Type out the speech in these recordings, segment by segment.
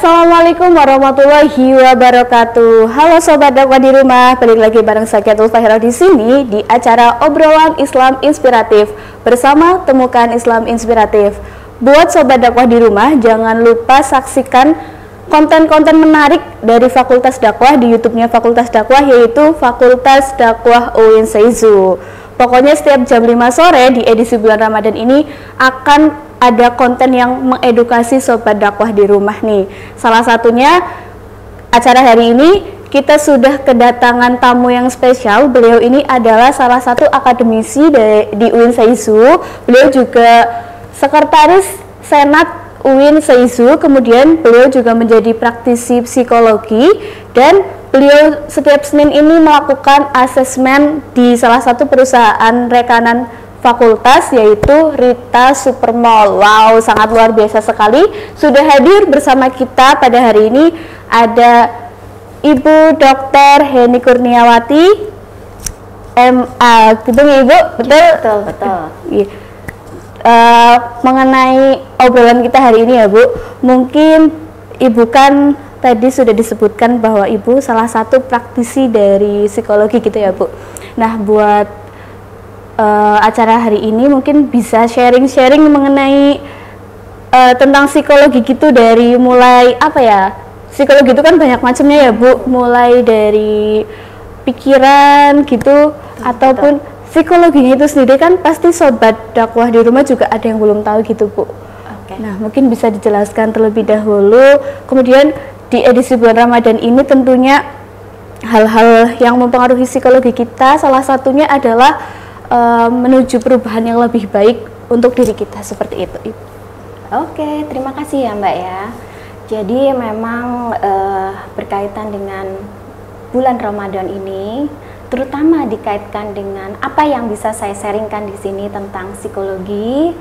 Assalamualaikum warahmatullahi wabarakatuh. Halo sobat dakwah di rumah, balik lagi bareng saya Tulfa Hira di sini di acara obrolan Islam inspiratif bersama Temukan Islam Inspiratif. Buat sobat dakwah di rumah, jangan lupa saksikan konten-konten menarik dari Fakultas Dakwah di YouTube-nya Fakultas Dakwah, yaitu Fakultas Dakwah UIN Seizu. Pokoknya setiap jam 5 sore di edisi bulan Ramadan ini akan ada konten yang mengedukasi sobat dakwah di rumah nih. Salah satunya acara hari ini kita sudah kedatangan tamu yang spesial. Beliau ini adalah salah satu akademisi di UIN Seizu. Beliau juga sekretaris Senat UIN Seizu. Kemudian beliau juga menjadi praktisi psikologi dan beliau setiap Senin ini melakukan asesmen di salah satu perusahaan rekanan fakultas, yaitu Rita Supermall. Wow, sangat luar biasa sekali. Sudah hadir bersama kita pada hari ini ada Ibu Dr. Heni Kurniawati, MA. Gitu nih Ibu, betul? Betul. Mengenai obrolan kita hari ini ya Bu, mungkin Ibu kan tadi sudah disebutkan bahwa Ibu salah satu praktisi dari psikologi gitu ya Bu. Nah, buat acara hari ini mungkin bisa sharing-sharing mengenai tentang psikologi gitu, dari mulai apa ya, psikologi itu kan banyak macamnya ya Bu, mulai dari pikiran gitu, ataupun psikologinya itu sendiri kan pasti sobat dakwah di rumah juga ada yang belum tahu gitu Bu. Nah, mungkin bisa dijelaskan terlebih dahulu. Kemudian di edisi bulan Ramadan ini tentunya hal-hal yang mempengaruhi psikologi kita, salah satunya adalah menuju perubahan yang lebih baik untuk diri kita, seperti itu Ibu. Oke, terima kasih ya Mbak ya. Jadi memang berkaitan dengan bulan Ramadan ini, terutama dikaitkan dengan apa yang bisa saya sharingkan di sini tentang psikologi.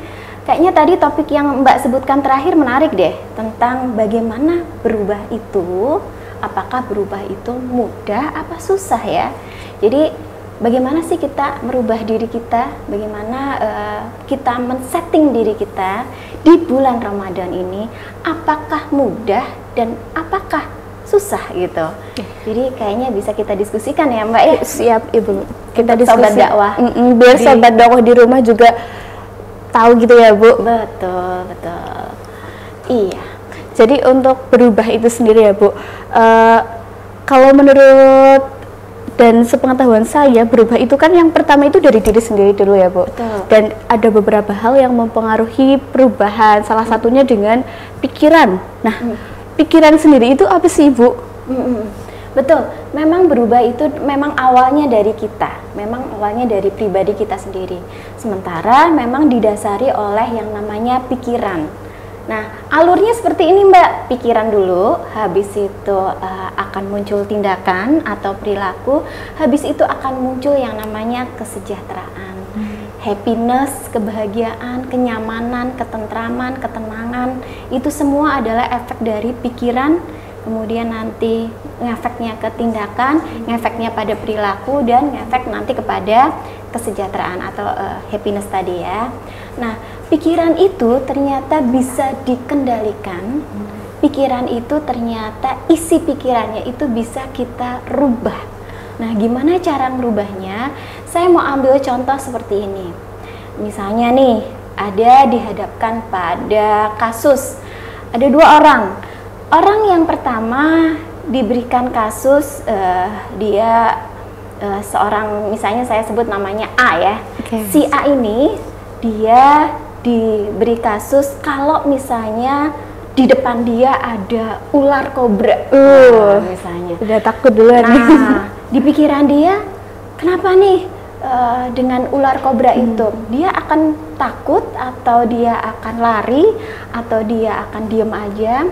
Kayaknya tadi topik yang Mbak sebutkan terakhir menarik deh, tentang bagaimana berubah itu, apakah berubah itu mudah apa susah ya. Jadi bagaimana sih kita merubah diri kita, bagaimana kita men-setting diri kita di bulan Ramadan ini, apakah mudah dan apakah susah gitu. Jadi kayaknya bisa kita diskusikan ya Mbak ya. Siap Ibu, kita diskusi. Sobat dakwah. Biar sobat dakwah di rumah juga tahu gitu ya Bu. Betul. Iya. Jadi untuk berubah itu sendiri ya Bu, kalau menurut dan sepengetahuan saya, berubah itu kan yang pertama itu dari diri sendiri dulu ya Bu. Betul. Dan ada beberapa hal yang mempengaruhi perubahan, salah satunya dengan pikiran. Nah, pikiran sendiri itu apa sih Bu? Betul, memang berubah itu memang awalnya dari kita, memang awalnya dari pribadi kita sendiri. Sementara memang didasari oleh yang namanya pikiran. Nah, alurnya seperti ini Mbak, pikiran dulu, habis itu akan muncul tindakan atau perilaku, habis itu akan muncul yang namanya kesejahteraan, happiness, kebahagiaan, kenyamanan, ketentraman, ketenangan, itu semua adalah efek dari pikiran, kemudian nanti ngefeknya ke tindakan, ngefeknya pada perilaku, dan ngefek nanti kepada kesejahteraan atau happiness tadi ya. Nah, pikiran itu ternyata bisa dikendalikan. Pikiran itu ternyata isi pikirannya itu bisa kita rubah. Nah, gimana cara merubahnya? Saya mau ambil contoh seperti ini. Misalnya nih, ada dihadapkan pada kasus, ada dua orang. Orang yang pertama diberikan kasus, dia seorang, misalnya saya sebut namanya A ya. Si A ini dia diberi kasus kalau misalnya di depan dia ada ular kobra, misalnya. Udah takut duluan. Nah, di pikiran dia, kenapa nih dengan ular kobra itu? Dia akan takut atau dia akan lari atau dia akan diem aja?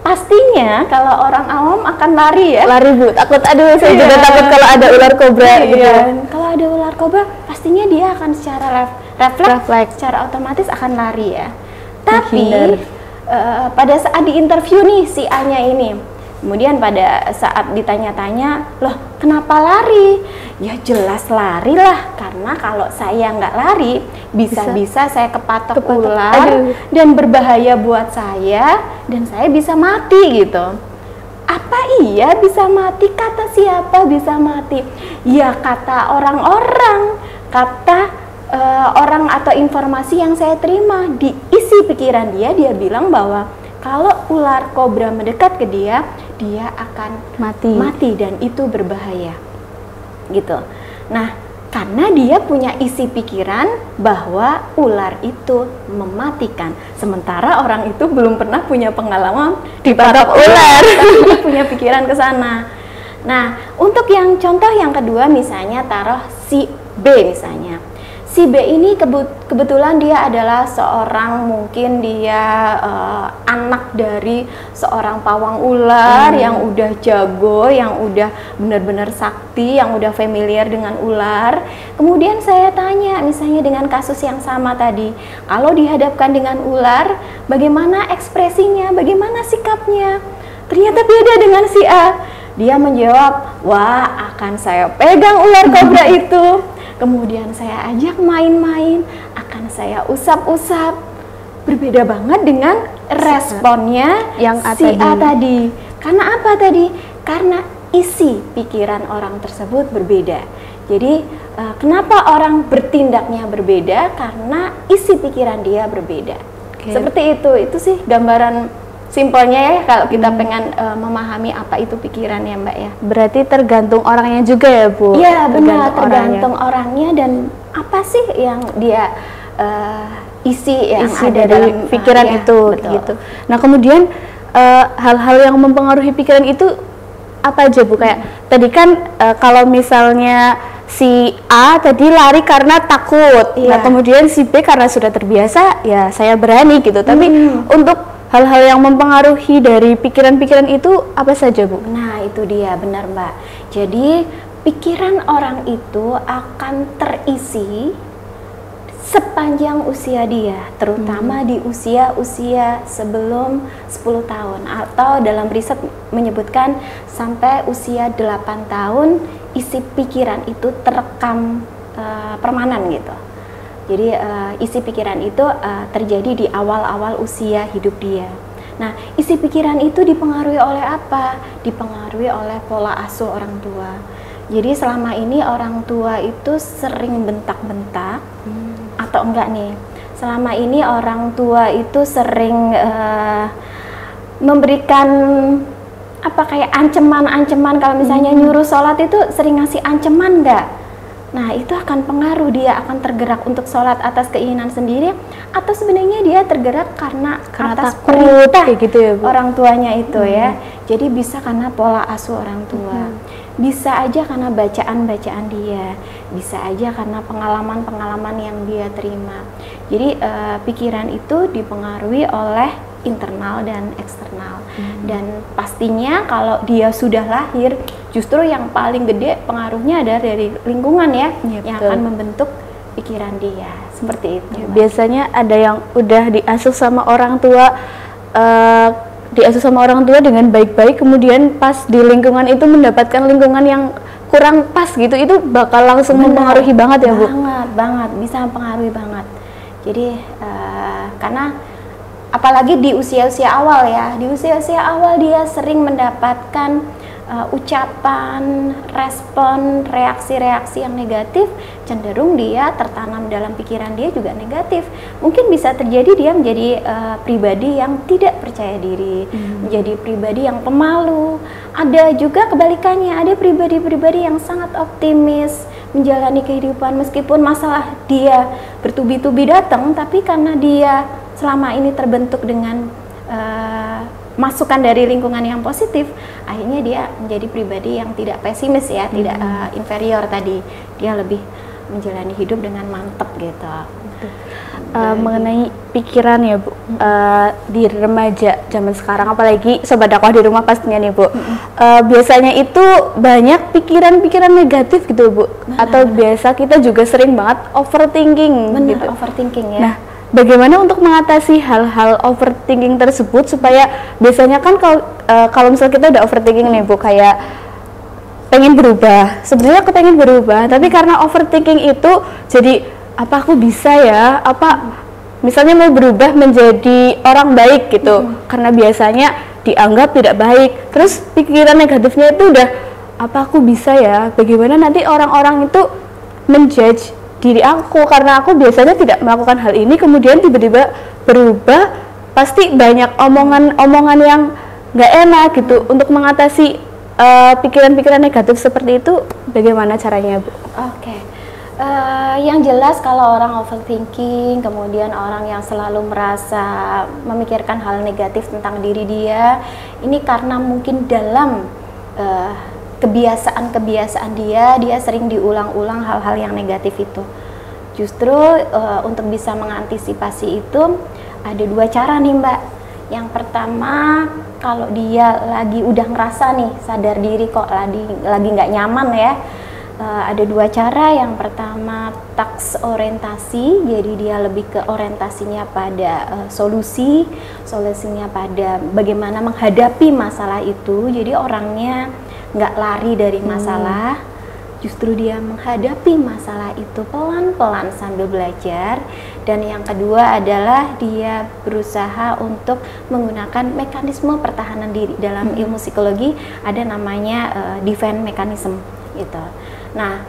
Pastinya kalau orang awam akan lari ya. Lari Bu, takut, aduh saya juga takut kalau ada ular kobra gitu. Kalau ada ular kobra, pastinya dia akan secara refleks, secara otomatis akan lari ya. Tapi pada saat di interview nih si A-nya ini, Kemudian pada saat ditanya-tanya, loh kenapa lari? Ya jelas lari lah, karena kalau saya nggak lari, bisa-bisa saya kepatok ular dan berbahaya buat saya, dan saya bisa mati gitu. Apa iya bisa mati? Kata siapa bisa mati? Ya kata orang-orang, kata orang atau informasi yang saya terima. Di isi pikiran dia bilang bahwa kalau ular kobra mendekat ke dia akan mati dan itu berbahaya gitu. Nah, karena dia punya isi pikiran bahwa ular itu mematikan, sementara orang itu belum pernah punya pengalaman dipatok ular, tapi dia punya pikiran ke sana. Nah, untuk yang contoh yang kedua, misalnya taruh si B misalnya. Si B ini kebetulan dia adalah seorang, mungkin dia anak dari seorang pawang ular yang udah jago, yang udah benar-benar sakti, yang udah familiar dengan ular. Kemudian saya tanya, misalnya dengan kasus yang sama tadi, kalau dihadapkan dengan ular, bagaimana ekspresinya, bagaimana sikapnya? Ternyata beda dengan si A. Dia menjawab, wah akan saya pegang ular kobra itu. Kemudian saya ajak main-main, akan saya usap-usap. Berbeda banget dengan responnya yang si A tadi. Karena apa tadi? Karena isi pikiran orang tersebut berbeda. Jadi kenapa orang bertindaknya berbeda? Karena isi pikiran dia berbeda. Seperti itu sih gambaran simpelnya ya, kalau kita pengen memahami apa itu pikiran ya Mbak ya. Berarti tergantung orangnya juga ya Bu? Iya benar, tergantung orangnya dan apa sih yang dia isi ada dari dalam pikiran itu gitu. Nah kemudian hal-hal yang mempengaruhi pikiran itu apa aja Bu? Kayak tadi kan kalau misalnya si A tadi lari karena takut, nah kemudian si B karena sudah terbiasa, ya saya berani gitu. Tapi untuk hal-hal yang mempengaruhi dari pikiran-pikiran itu apa saja Bu? Nah itu dia, benar Mbak. Jadi pikiran orang itu akan terisi sepanjang usia dia, terutama di usia-usia sebelum 10 tahun, atau dalam riset menyebutkan sampai usia 8 tahun isi pikiran itu terekam permanen gitu. Jadi isi pikiran itu terjadi di awal-awal usia hidup dia. Nah, isi pikiran itu dipengaruhi oleh apa? Dipengaruhi oleh pola asuh orang tua. Jadi selama ini orang tua itu sering bentak-bentak atau enggak nih? Selama ini orang tua itu sering memberikan apa kayak ancaman-ancaman, kalau misalnya nyuruh sholat itu sering ngasih ancaman enggak? Nah itu akan pengaruh, dia akan tergerak untuk sholat atas keinginan sendiri, atau sebenarnya dia tergerak karena atas perintah gitu ya, Bu? Orang tuanya itu ya. Jadi bisa karena pola asuh orang tua, bisa aja karena bacaan-bacaan dia, bisa aja karena pengalaman-pengalaman yang dia terima. Jadi pikiran itu dipengaruhi oleh internal dan eksternal. Dan pastinya kalau dia sudah lahir, justru yang paling gede pengaruhnya adalah dari lingkungan ya, yang akan membentuk pikiran dia. Seperti itu. Biasanya ada yang udah diasuh sama orang tua, dengan baik-baik, kemudian pas di lingkungan itu mendapatkan lingkungan yang kurang pas gitu, itu bakal langsung mempengaruhi banget ya Bu? Banget, bisa mempengaruhi banget. Jadi karena apalagi di usia-usia awal ya, di usia-usia awal dia sering mendapatkan ucapan, respon, reaksi-reaksi yang negatif, cenderung dia tertanam dalam pikiran dia juga negatif. Mungkin bisa terjadi dia menjadi pribadi yang tidak percaya diri, menjadi pribadi yang pemalu. Ada juga kebalikannya, ada pribadi-pribadi yang sangat optimis menjalani kehidupan meskipun masalah dia bertubi-tubi datang, tapi karena dia selama ini terbentuk dengan masukan dari lingkungan yang positif, akhirnya dia menjadi pribadi yang tidak pesimis ya, tidak inferior tadi. Dia lebih menjalani hidup dengan mantap gitu. Mengenai pikiran ya Bu, di remaja zaman sekarang, apalagi sobat dakwah di rumah pastinya nih Bu, biasanya itu banyak pikiran-pikiran negatif gitu Bu, atau biasa kita juga sering banget overthinking. Benar, gitu. overthinking ya. Nah, bagaimana untuk mengatasi hal-hal overthinking tersebut supaya biasanya kan kalau misalnya kita udah overthinking nih Bu, kayak pengen berubah, sebenarnya aku pengen berubah, tapi karena overthinking itu jadi apa aku bisa ya, apa misalnya mau berubah menjadi orang baik gitu, karena biasanya dianggap tidak baik, terus pikiran negatifnya itu udah apa aku bisa ya, bagaimana nanti orang-orang itu menjudge diri aku karena aku biasanya tidak melakukan hal ini, kemudian tiba-tiba berubah, pasti banyak omongan-omongan yang nggak enak gitu. Untuk mengatasi pikiran-pikiran negatif seperti itu bagaimana caranya Bu? Oke. Yang jelas kalau orang overthinking, kemudian orang yang selalu merasa memikirkan hal negatif tentang diri dia, ini karena mungkin dalam kebiasaan dia sering diulang-ulang hal-hal yang negatif itu. Justru untuk bisa mengantisipasi itu ada 2 cara nih Mbak. Yang pertama, kalau dia lagi udah ngerasa nih sadar diri kok lagi nggak nyaman ya, ada 2 cara. Yang pertama task orientasi, jadi dia lebih ke orientasinya pada solusinya pada bagaimana menghadapi masalah itu. Jadi orangnya nggak lari dari masalah, justru dia menghadapi masalah itu pelan-pelan sambil belajar. Dan yang kedua adalah dia berusaha untuk menggunakan mekanisme pertahanan diri. Dalam ilmu psikologi ada namanya defense mechanism gitu. Nah,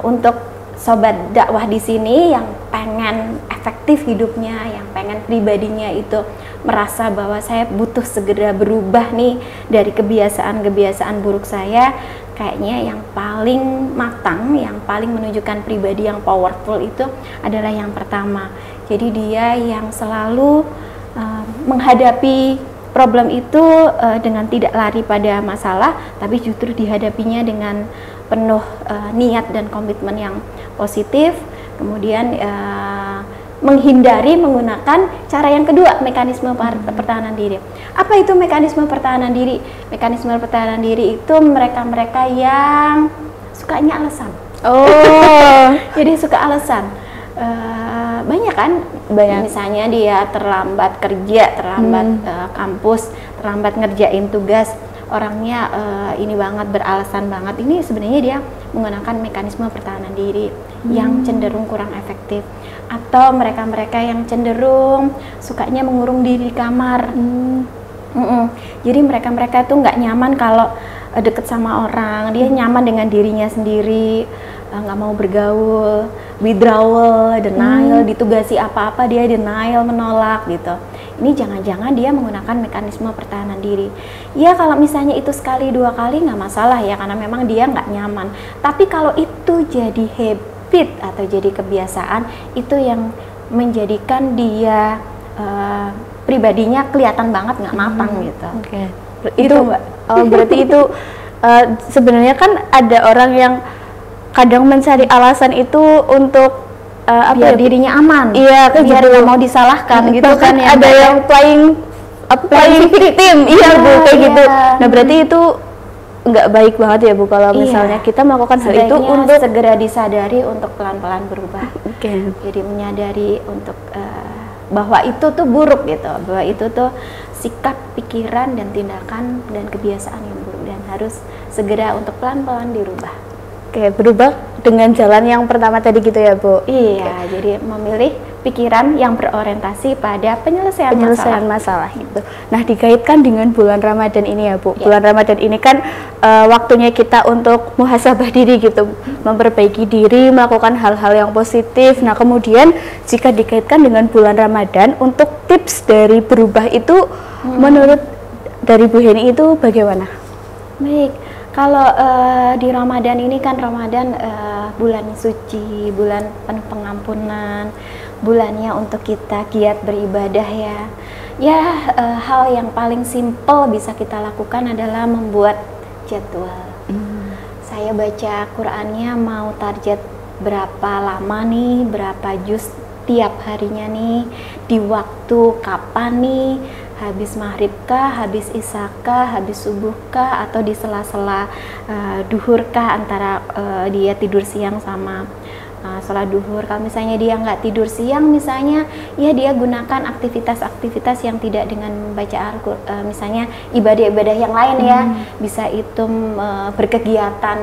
untuk sobat dakwah di sini yang pengen efektif hidupnya, yang pengen pribadinya itu merasa bahwa saya butuh segera berubah nih dari kebiasaan-kebiasaan buruk saya, kayaknya yang paling matang, yang paling menunjukkan pribadi yang powerful itu adalah yang pertama. Jadi dia yang selalu menghadapi problem itu dengan tidak lari pada masalah, tapi justru dihadapinya dengan penuh niat dan komitmen yang positif. Kemudian menghindari menggunakan cara yang kedua, mekanisme pertahanan diri. Apa itu mekanisme pertahanan diri? Mekanisme pertahanan diri itu mereka-mereka yang sukanya alasan. Oh, jadi suka alasan. Banyak kan? Banyak. Misalnya dia terlambat kerja, terlambat kampus, terlambat ngerjain tugas. Orangnya ini banget, beralasan banget. Ini sebenarnya dia menggunakan mekanisme pertahanan diri yang cenderung kurang efektif. Atau mereka-mereka yang cenderung sukanya mengurung diri di kamar. Jadi mereka-mereka itu nggak nyaman kalau deket sama orang. Dia nyaman dengan dirinya sendiri, nggak mau bergaul, withdrawal, denial, ditugasi apa-apa dia denial, menolak gitu. Ini jangan-jangan dia menggunakan mekanisme pertahanan diri. Ya kalau misalnya itu sekali 2 kali nggak masalah ya, karena memang dia nggak nyaman. Tapi kalau itu jadi habit atau jadi kebiasaan, itu yang menjadikan dia pribadinya kelihatan banget nggak matang gitu. Oke. Itu Mbak. Berarti itu sebenarnya kan ada orang yang kadang mencari alasan itu untuk biar dirinya aman, iya, biar nggak mau disalahkan gitu kan ya. Ada yang playing victim, iya Bu, kayak gitu. Nah berarti itu nggak baik banget ya Bu kalau misalnya kita melakukan hal itu, untuk segera disadari untuk pelan-pelan berubah. Jadi menyadari untuk bahwa itu tuh buruk gitu, bahwa itu tuh sikap, pikiran, dan tindakan dan kebiasaan yang buruk dan harus segera untuk pelan-pelan dirubah. Oke, berubah dengan jalan yang pertama tadi gitu ya Bu? Iya, jadi memilih pikiran yang berorientasi pada penyelesaian masalah gitu. Nah, dikaitkan dengan bulan Ramadan ini ya Bu. Bulan Ramadan ini kan waktunya kita untuk muhasabah diri gitu, memperbaiki diri, melakukan hal-hal yang positif. Nah, kemudian jika dikaitkan dengan bulan Ramadan, untuk tips dari berubah itu menurut dari Bu Heni itu bagaimana? Baik. Kalau di Ramadan ini kan Ramadan bulan suci, bulan penuh pengampunan, bulannya untuk kita giat beribadah ya. Ya hal yang paling simpel bisa kita lakukan adalah membuat jadwal. Saya baca Qur'annya mau target berapa lama nih, berapa juz tiap harinya nih, di waktu kapan nih, habis maghrib kah, habis isya kah, habis subuh kah, atau di sela-sela duhur kah, antara dia tidur siang sama sholat duhur. Kalau misalnya dia nggak tidur siang misalnya, ya dia gunakan aktivitas-aktivitas yang tidak dengan membaca Al-Quran, misalnya ibadah-ibadah yang lain ya, bisa itu berkegiatan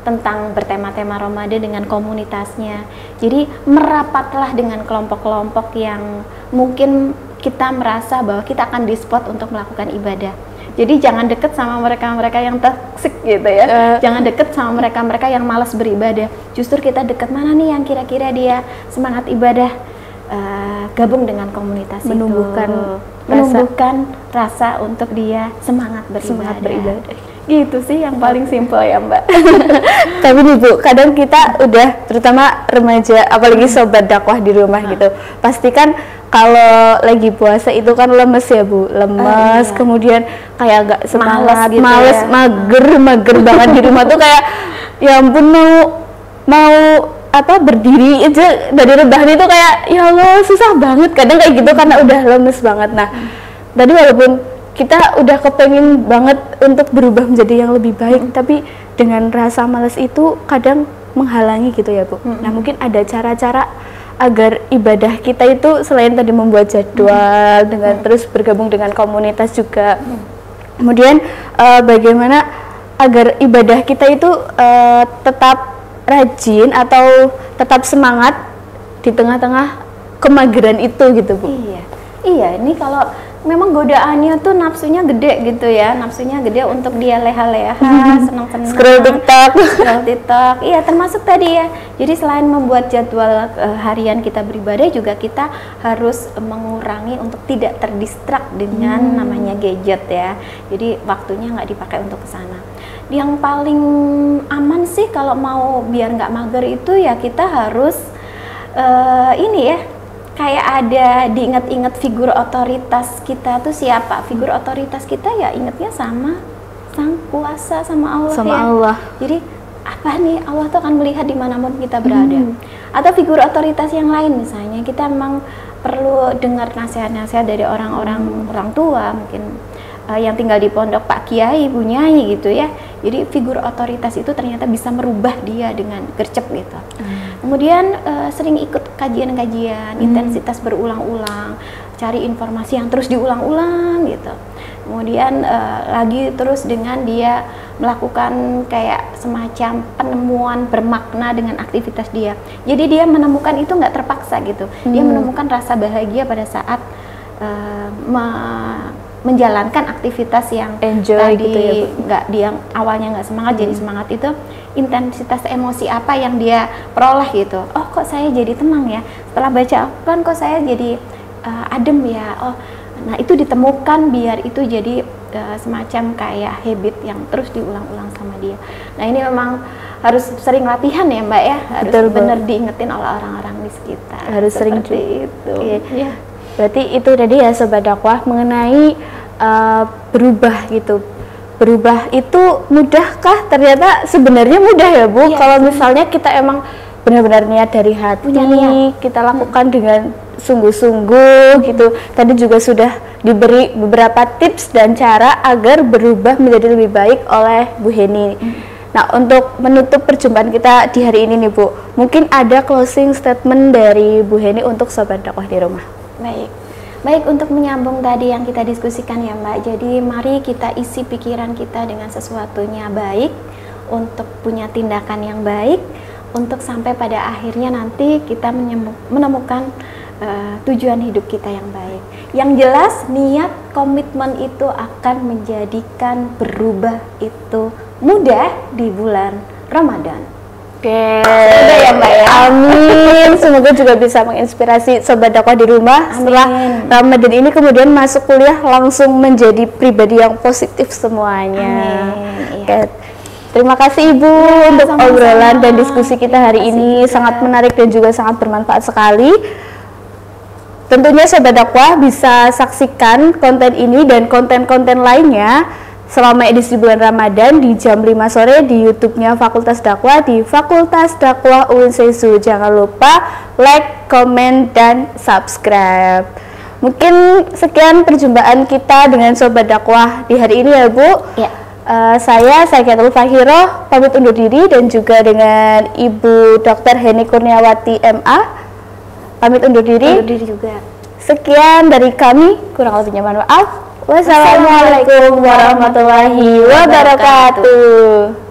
tentang bertema-tema Ramadan dengan komunitasnya. Jadi merapatlah dengan kelompok-kelompok yang mungkin kita merasa bahwa kita akan di-spot untuk melakukan ibadah. Jadi jangan deket sama mereka-mereka yang toksik gitu ya. Jangan deket sama mereka-mereka yang malas beribadah. Justru kita deket mana nih yang kira-kira dia semangat ibadah. Gabung dengan komunitas menumbuhkan rasa untuk dia semangat beribadah. Gitu sih yang paling simpel ya Mbak. Tapi nih Bu, kadang kita udah, terutama remaja, apalagi sobat dakwah di rumah gitu, pastikan kalau lagi puasa itu kan lemes ya Bu, lemes, kemudian kayak agak semangat, males, ya. mager banget di rumah tuh kayak ya ampun mau berdiri aja dari rebahan itu kayak ya Allah susah banget kadang kayak gitu karena udah lemes banget. Nah tadi walaupun kita udah kepengen banget untuk berubah menjadi yang lebih baik, tapi dengan rasa malas itu kadang menghalangi gitu ya Bu. Nah mungkin ada cara-cara agar ibadah kita itu selain tadi membuat jadwal dengan terus bergabung dengan komunitas juga, kemudian bagaimana agar ibadah kita itu tetap rajin atau tetap semangat di tengah-tengah kemageran itu gitu Bu. Iya, ini kalau memang godaannya tuh nafsunya gede gitu ya, nafsunya gede untuk dia leha-leha, senang-senang scroll TikTok. Iya, termasuk tadi ya. Jadi selain membuat jadwal harian kita beribadah, juga kita harus mengurangi untuk tidak terdistrak dengan namanya gadget ya. Jadi waktunya nggak dipakai untuk kesana. Yang paling aman sih kalau mau biar nggak mager itu ya kita harus ini ya, kayak ada diingat-ingat figur otoritas kita tuh siapa. Figur otoritas kita ya ingatnya sama Sang Kuasa, sama Allah Allah. Jadi apa nih, Allah tuh akan melihat dimanapun kita berada. Atau figur otoritas yang lain, misalnya kita memang perlu dengar nasihat-nasihat dari orang-orang orang tua mungkin yang tinggal di pondok, Pak Kiai, Bu Nyai gitu ya. Jadi figur otoritas itu ternyata bisa merubah dia dengan gercep gitu. Kemudian sering ikut kajian-kajian, intensitas berulang-ulang, cari informasi yang terus diulang-ulang gitu. Kemudian lagi terus dengan dia melakukan kayak semacam penemuan bermakna dengan aktivitas dia. Jadi dia menemukan itu nggak terpaksa gitu. Dia menemukan rasa bahagia pada saat menjalankan aktivitas yang enjoy tadi gitu ya Bu. Nggak, dia awalnya nggak semangat jadi semangat. Itu intensitas emosi apa yang dia peroleh gitu. Oh kok saya jadi tenang ya setelah baca Al-Quran, kok saya jadi adem ya. Oh nah itu ditemukan biar itu jadi semacam kayak habit yang terus diulang-ulang sama dia. Nah ini memang harus sering latihan ya Mbak ya, harus benar diingetin oleh orang-orang di sekitar. Harus sering itu. Iya. Berarti itu tadi ya Sobat Dakwah mengenai berubah gitu. Berubah itu mudahkah? Ternyata sebenarnya mudah ya Bu. Kalau misalnya kita emang benar-benar niat dari hati, kita lakukan dengan sungguh-sungguh gitu. Tadi juga sudah diberi beberapa tips dan cara agar berubah menjadi lebih baik oleh Bu Heni. Nah, untuk menutup perjumpaan kita di hari ini nih Bu, mungkin ada closing statement dari Bu Heni untuk Sobat Dakwah di rumah. Baik, untuk menyambung tadi yang kita diskusikan ya Mbak. Jadi mari kita isi pikiran kita dengan sesuatunya baik, untuk punya tindakan yang baik, untuk sampai pada akhirnya nanti kita menemukan tujuan hidup kita yang baik. Yang jelas niat, komitmen itu akan menjadikan berubah itu mudah di bulan Ramadan. Oke, ya Mbak ya. Amin. Semoga juga bisa menginspirasi Sobat Dakwah di rumah. Setelah Ramadan ini kemudian masuk kuliah langsung menjadi pribadi yang positif semuanya. Amin. Oke. Terima kasih Ibu untuk obrolan dan diskusi kita hari ini, sangat menarik dan juga sangat bermanfaat sekali. Tentunya Sobat Dakwah bisa saksikan konten ini dan konten-konten lainnya selama edisi bulan Ramadan di jam 5 sore di YouTube-nya Fakultas Dakwah di Fakultas Dakwah UIN Sesu. Jangan lupa like, komen, dan subscribe. Mungkin sekian perjumpaan kita dengan Sobat Dakwah di hari ini ya Bu. Ya. Saya Sakiatul Fahiroh pamit undur diri, dan juga dengan Ibu Dr. Heni Kurniawati MA pamit undur diri. Juga. Sekian dari kami, kurang lebihnya mohon maaf. Wassalamualaikum warahmatullahi wabarakatuh.